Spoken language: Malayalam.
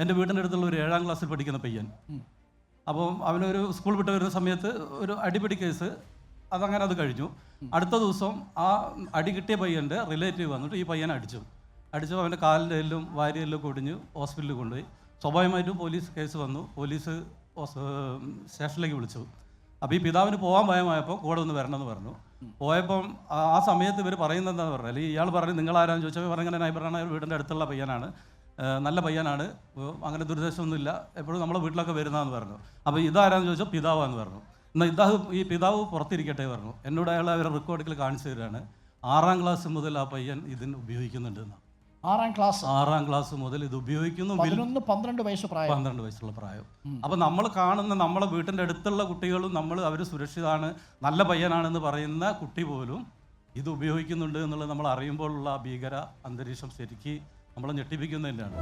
എൻ്റെ വീടിൻ്റെ അടുത്തുള്ള ഒരു 7ാം ക്ലാസ്സിൽ പഠിക്കുന്ന പയ്യൻ. അപ്പോൾ അവനൊരു സ്കൂൾ വിട്ട് വരുന്ന സമയത്ത് ഒരു അടിപിടി കേസ് അതങ്ങനെ അത് കഴിഞ്ഞു. അടുത്ത ദിവസം ആ അടി കിട്ടിയ പയ്യൻ്റെ റിലേറ്റീവ് വന്നിട്ട് ഈ പയ്യനെ അടിച്ചു അവൻ്റെ കാലിൻ്റെ എല്ലും വാരിയെല്ലും കൊടിഞ്ഞ് ഹോസ്പിറ്റലിൽ കൊണ്ടുപോയി. സ്വാഭാവികമായിട്ടും പോലീസ് കേസ് വന്നു. പോലീസ് സ്റ്റേഷനിലേക്ക് വിളിച്ചു. അപ്പോൾ ഈ പിതാവിന് പോകാൻ ഭയമായപ്പോൾ കൂടെ ഒന്ന് വരണമെന്ന് പറഞ്ഞു. പോയപ്പം ആ സമയത്ത് ഇവർ പറയുന്നത് എന്താണെന്ന് പറഞ്ഞാൽ, ഇയാൾ പറഞ്ഞു നിങ്ങളാരാന്ന് ചോദിച്ചാൽ പറഞ്ഞങ്ങനെ നൈബറാണ്, വീടിൻ്റെ അടുത്തുള്ള പയ്യനാണ്, നല്ല പയ്യനാണ്, അങ്ങനെ ദുരുദ്ദേശമൊന്നുമില്ല, എപ്പോഴും നമ്മളെ വീട്ടിലൊക്കെ വരുന്നതെന്ന് പറഞ്ഞു. അപ്പോൾ ഇതാരാന്ന് ചോദിച്ചാൽ പിതാവാന്ന് പറഞ്ഞു. എന്നാൽ ഈ പിതാവ് പുറത്തിരിക്കട്ടെ പറഞ്ഞു. എന്നോട് അയാൾ അവരെ റെക്കോർഡിൽ കാണിച്ചു തരാണ്. 6ാം ക്ലാസ് മുതൽ ആ പയ്യൻ ഇതിന് ഉപയോഗിക്കുന്നുണ്ടെന്ന്. 6ാം ക്ലാസ് മുതൽ ഇത് ഉപയോഗിക്കുന്നു. 12 വയസ്സുള്ള പ്രായം. അപ്പോൾ നമ്മൾ കാണുന്ന നമ്മളെ വീട്ടിൻ്റെ അടുത്തുള്ള കുട്ടികളും അവർ സുരക്ഷിതമാണ്, നല്ല പയ്യനാണെന്ന് പറയുന്ന കുട്ടി പോലും ഇത് ഉപയോഗിക്കുന്നുണ്ട് എന്നുള്ളത് നമ്മൾ അറിയുമ്പോഴുള്ള ഭീകര അന്തരീക്ഷം ശരിക്കും നമ്മളെ ഞെട്ടിപ്പിക്കുന്നതിൻ്റെയാണ്.